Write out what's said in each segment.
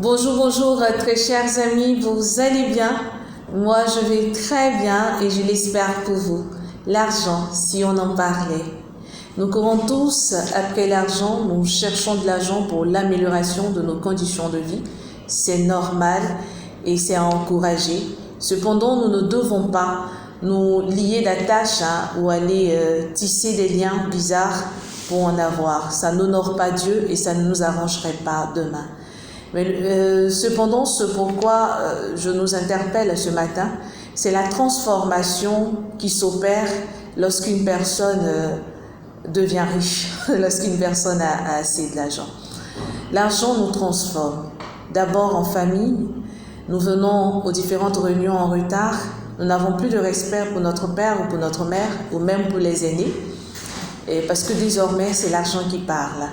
Bonjour, bonjour, très chers amis, vous allez bien? Moi, je vais très bien et je l'espère pour vous. L'argent, si on en parlait. Nous courons tous après l'argent, nous cherchons de l'argent pour l'amélioration de nos conditions de vie. C'est normal et c'est à encourager. Cependant, nous ne devons pas nous lier d'attache ou aller tisser des liens bizarres pour en avoir. Ça n'honore pas Dieu et ça ne nous arrangerait pas demain. Mais cependant, ce pourquoi je nous interpelle ce matin, c'est la transformation qui s'opère lorsqu'une personne devient riche, lorsqu'une personne a assez de l'argent. L'argent nous transforme. D'abord en famille, nous venons aux différentes réunions en retard, nous n'avons plus de respect pour notre père ou pour notre mère, ou même pour les aînés, et parce que désormais c'est l'argent qui parle.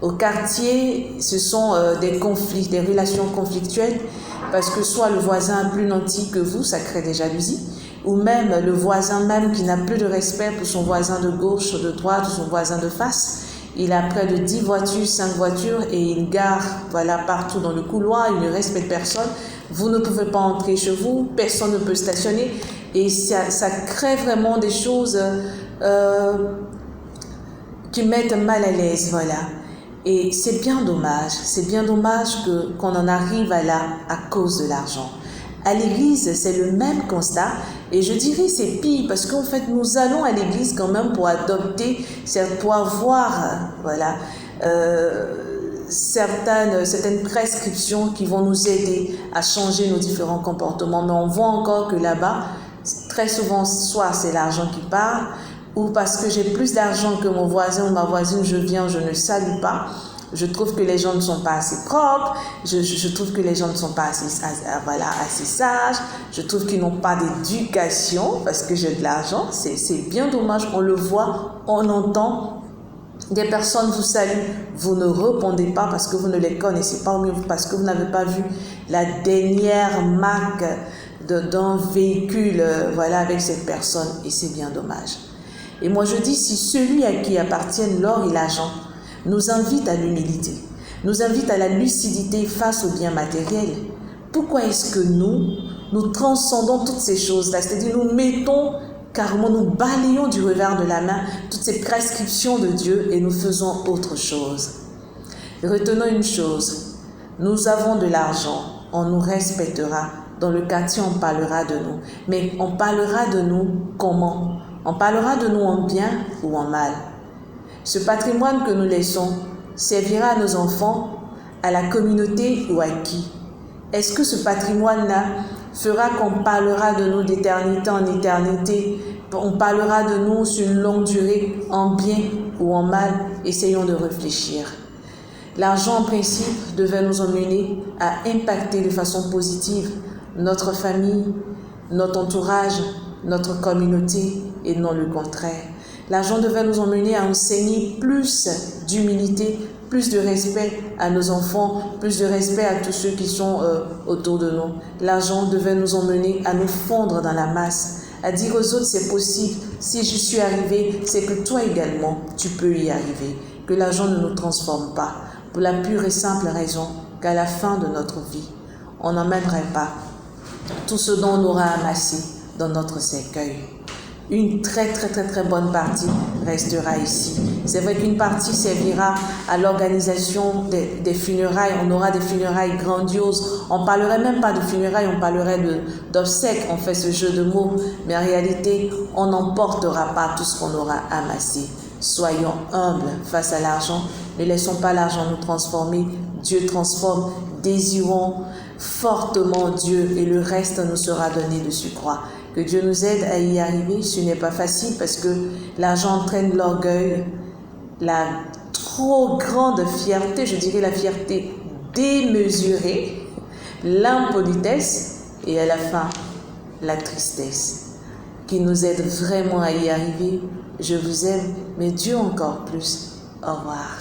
Au quartier, ce sont des conflits, des relations conflictuelles, parce que soit le voisin a plus nanti que vous, ça crée des jalousies, ou même le voisin même qui n'a plus de respect pour son voisin de gauche, de droite, ou son voisin de face. Il a près de 10 voitures, 5 voitures, et il gare partout dans le couloir, il ne respecte personne. Vous ne pouvez pas entrer chez vous, personne ne peut stationner, et ça crée vraiment des choses qui mettent mal à l'aise, voilà. Et c'est bien dommage qu'on en arrive à cause de l'argent. À l'église, c'est le même constat, et je dirais c'est pire, parce qu'en fait, nous allons à l'église quand même pour adopter, pour avoir, certaines prescriptions qui vont nous aider à changer nos différents comportements. Mais on voit encore que là-bas, très souvent, soit c'est l'argent qui parle, ou parce que j'ai plus d'argent que mon voisin ou ma voisine, je ne salue pas. Je trouve que les gens ne sont pas assez propres, je trouve que les gens ne sont pas assez sages, je trouve qu'ils n'ont pas d'éducation parce que j'ai de l'argent. C'est bien dommage, on le voit, on entend. Des personnes vous saluent, vous ne répondez pas parce que vous ne les connaissez pas, ou parce que vous n'avez pas vu la dernière marque d'un véhicule avec cette personne, et c'est bien dommage. Et moi je dis, si celui à qui appartiennent l'or et l'argent nous invite à l'humilité, nous invite à la lucidité face aux biens matériels, pourquoi est-ce que nous transcendons toutes ces choses-là? C'est-à-dire nous mettons carrément, nous balayons du revers de la main toutes ces prescriptions de Dieu et nous faisons autre chose. Retenons une chose, nous avons de l'argent, on nous respectera, dans le quartier on parlera de nous, mais on parlera de nous comment? On parlera de nous en bien ou en mal. Ce patrimoine que nous laissons servira à nos enfants, à la communauté ou à qui? Est-ce que ce patrimoine-là fera qu'on parlera de nous d'éternité en éternité? On parlera de nous sur une longue durée, en bien ou en mal? Essayons de réfléchir. L'argent, en principe, devait nous emmener à impacter de façon positive notre famille, notre entourage, notre communauté, et non le contraire. L'argent devait nous emmener à enseigner plus d'humilité, plus de respect à nos enfants, plus de respect à tous ceux qui sont autour de nous. L'argent devait nous emmener à nous fondre dans la masse, à dire aux autres c'est possible, si je suis arrivé, c'est que toi également tu peux y arriver. Que l'argent ne nous transforme pas, pour la pure et simple raison qu'à la fin de notre vie, on n'emmènerait pas tout ce dont on aura amassé dans notre cercueil. Une très bonne partie restera ici. C'est vrai qu'une partie servira à l'organisation des funérailles. On aura des funérailles grandioses. On ne parlerait même pas de funérailles, on parlerait d'obsèques. On fait ce jeu de mots. Mais en réalité, on n'emportera pas tout ce qu'on aura amassé. Soyons humbles face à l'argent. Ne laissons pas l'argent nous transformer. Dieu transforme. Désirons fortement Dieu et le reste nous sera donné de surcroît. Que Dieu nous aide à y arriver. Ce n'est pas facile parce que l'argent entraîne l'orgueil, la trop grande fierté, je dirais la fierté démesurée, l'impolitesse et à la fin, la tristesse. Qui nous aide vraiment à y arriver. Je vous aime, mais Dieu encore plus. Au revoir.